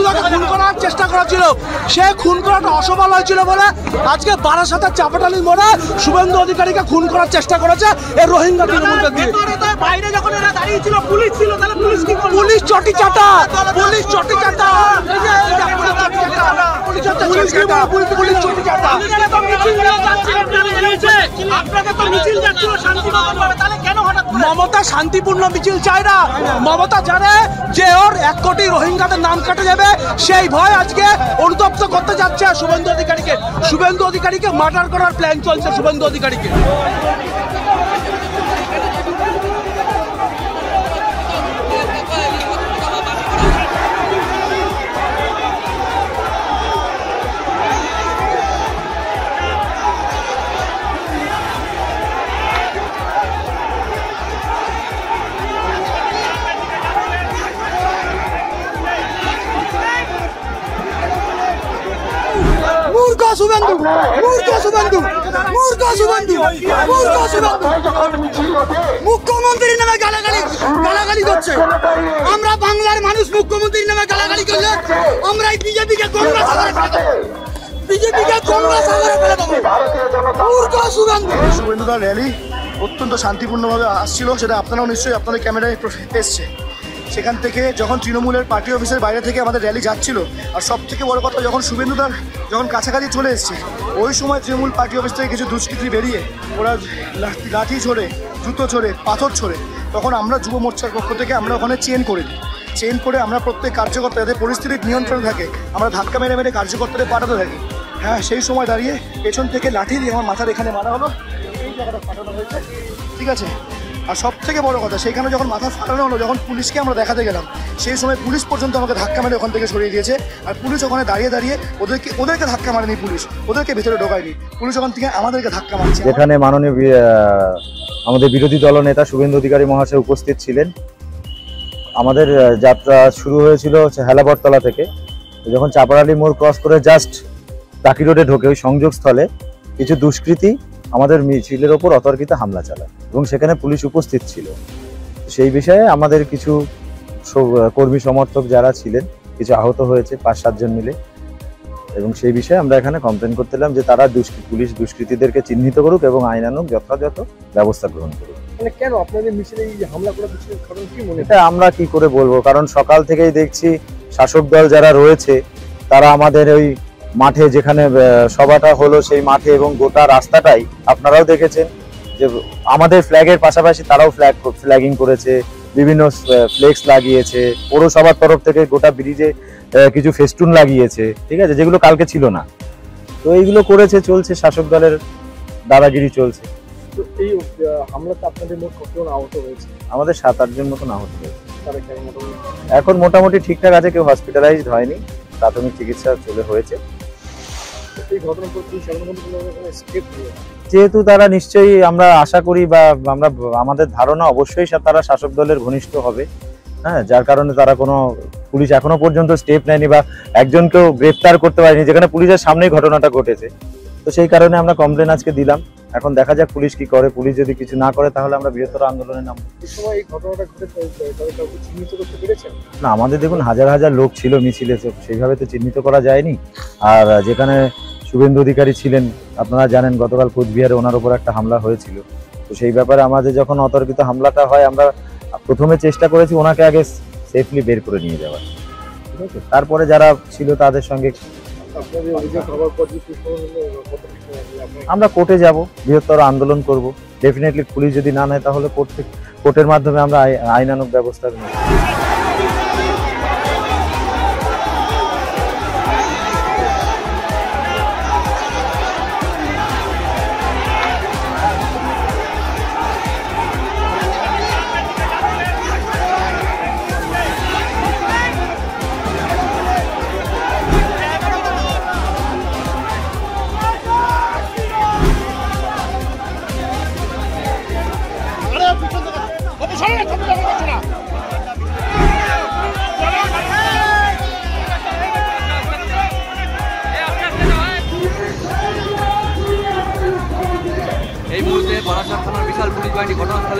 শুভেন্দুদাকে খুন করার চেষ্টা করেছিল, সে খুন করাটা অসফল হয়েছিল বলে আজকে বারাসাতের চাপাটালি মোড়ে শুভেন্দু অধিকারীকে খুন করার চেষ্টা করেছে এই রোহিঙ্গা তৃণমূলকে দিয়ে। বাইরে যখন এরা দাঁড়িয়ে ছিল পুলিশ ছিল, তাহলে পুলিশ কি করলো? পুলিশ চটি চাটা, পুলিশ চটি চাটা, মমতা শান্তিপূর্ণ মিছিল চায় না। মমতা জানে যে ওর 1 কোটি রোহিঙ্গাদের নাম কাটা যাবে, সেই ভয় আজকে অনুতপ্ত করতে যাচ্ছে শুভেন্দু অধিকারীকে। শুভেন্দু অধিকারীকে মার্ডার করার প্ল্যান চলছে শুভেন্দু অধিকারীকে। মূর্খ শুভেন্দু, মূর্খ শুভেন্দু, মূর্খ শুভেন্দু, মূর্খ শুভেন্দু মুখ্যমন্ত্রীর নামে গালাগালি করছে। আমরা বাংলার মানুষ মুখ্যমন্ত্রীর নামে গালাগালি করলে আমরা বিজেপিকে গঙ্গা সাগরে ফেলে দেবো, বিজেপিকে গঙ্গা সাগরে ফেলে দেবো। মূর্খ শুভেন্দু। শুভেন্দুদার র্যালি অত্যন্ত শান্তিপূর্ণভাবে আসছিল, সেটা আপনারাও নিশ্চয়ই আপনাদের ক্যামেরায় এসছে। সেখান থেকে যখন তৃণমূলের পার্টি অফিসের বাইরে থেকে আমাদের র্যালি যাচ্ছিল, আর সব থেকে বড় কথা যখন শুভেন্দুদার যখন কাছাকাছি চলে এসছে, ওই সময় তৃণমূল পার্টি অফিস থেকে কিছু দুষ্কৃতী বেরিয়ে ওরা লাঠি ছোড়ে, জুতো ছোড়ে, পাথর ছোড়ে। তখন আমরা যুব মোর্চার পক্ষ থেকে আমরা ওখানে চেন করে দিই। চেন করে আমরা প্রত্যেক কার্যকর্তা যাতে পরিস্থিতির নিয়ন্ত্রণে থাকে আমরা ধাক্কা মেরে মেরে কার্যকর্তাদের পাঠাতে থাকি। হ্যাঁ, সেই সময় দাঁড়িয়ে পেছন থেকে লাঠি দিয়ে আমার মাথার এখানে মারা হলো, এই জায়গাটা ফাটানো হয়েছে, ঠিক আছে। আর সব থেকে বড় কথা, সেইখানে যখন মাথা ফাটানো হলো, যখন পুলিশকে আমরা দেখাতে গেলাম, সেই সময় পুলিশ পর্যন্ত আমাকে ধাক্কা মেরে ওখান থেকে সরিয়ে দিয়েছে। আর পুলিশ ওখানে দাঁড়িয়ে দাঁড়িয়ে ওদেরকে ধাক্কা মারেনি, পুলিশ ওদেরকে ভেতরে ঢোকায়নি, পুলিশ ওখান থেকে আমাদেরকে ধাক্কা মারছে। যেখানে মাননীয় আমাদের বিরোধী দলনেতা শুভেন্দু অধিকারী মহাশয় উপস্থিত ছিলেন। আমাদের যাত্রা শুরু হয়েছিল হেলাবরতলা থেকে। যখন চাপাড়ালি মোড় ক্রস করে জাস্ট টাকি রোডে ঢোকে ওই সংযোগস্থলে কিছু দুষ্কৃতী আমাদের মিছিলের ওপর অতর্কিত হামলা চালায় এবং সেখানে পুলিশ উপস্থিত ছিল। সেই বিষয়ে আমাদের কিছু কর্মী সমর্থক যারা ছিলেন কিছু আহত হয়েছে, 5-7 জন মিলে, এবং সেই বিষয়ে আমরা এখানে কমপ্লেন করতেলাম যে তারা পুলিশ দুষ্কৃতীদেরকে চিহ্নিত করুক এবং আইনানুগ যথাযথ ব্যবস্থা গ্রহণ করুক। কেন আপনাদের মিছিলে হামলা করার কারণ কি মনে হয়? এটা আমরা কি করে বলবো, কারণ সকাল থেকেই দেখছি শাসক দল যারা রয়েছে তারা আমাদের ওই মাঠে যেখানে সভাটা হলো সেই মাঠে এবং গোটা রাস্তাটাই আপনারাও দেখেছেন যে আমাদের ফ্ল্যাগের পাশাপাশি তারাও ফ্ল্যাগিং করেছে, বিভিন্ন ফ্লেক্স লাগিয়েছে, পৌরসভার তরফ থেকে গোটা ব্রিজে কিছু ফেস্টুন লাগিয়েছে, ঠিক আছে, যেগুলো কালকে ছিল না। তো এইগুলো করেছে, চলছে, শাসক দলের দাদাগিরি চলছে। তো এই হামলাতে আপনাদের মোট কতজন আহত হয়েছে? আমাদের 7-8 জন মতন আহত হয়েছে। এখন মোটামুটি ঠিকঠাক আছে, কেউ হসপিটালাইজড হয়নি, প্রাথমিক চিকিৎসা হয়েছে। যেহেতু তারা নিশ্চয়ই, আমরা আশা করি বা আমরা আমাদের ধারণা অবশ্যই তারা শাসক দলের ঘনিষ্ঠ হবে, হ্যাঁ, যার কারণে তারা কোনো পুলিশ এখনো পর্যন্ত স্টেপ নেয়নি বা একজনকেও গ্রেফতার করতে পারেনি, যেখানে পুলিশের সামনেই ঘটনাটা ঘটেছে। তো সেই কারণে আমরা কমপ্লেন আজকে দিলাম। এখন দেখা যাক পুলিশ কি করে। পুলিশ যদি কিছু না করে তাহলে আমরা বৃহত্তর আন্দোলনে নামবো। না, আমাদের দেখুন হাজার হাজার লোক ছিল মিছিলে, সেইভাবে তো চিহ্নিত করা যায়নি। আর যেখানে শুভেন্দু অধিকারী ছিলেন আপনারা জানেন গতকাল কোচবিহারে ওনার উপর একটা হামলা হয়েছিল। তো সেই ব্যাপারে আমাদের যখন অতর্কিত হামলাটা হয় আমরা প্রথমে চেষ্টা করেছি ওনাকে আগে সেফলি বের করে নিয়ে যাওয়ার, ঠিক আছে, তারপরে যারা ছিল তাদের সঙ্গে আমরা কোর্টে যাব, বৃহত্তর আন্দোলন করব। ডেফিনেটলি পুলিশ যদি না নেয় তাহলে কোর্টের মাধ্যমে আমরা আইনানুগ ব্যবস্থা নেব। এই মুহূর্তে বারাসাত থানার বিশাল পুলিশ বাহিনী ঘটনাস্থলে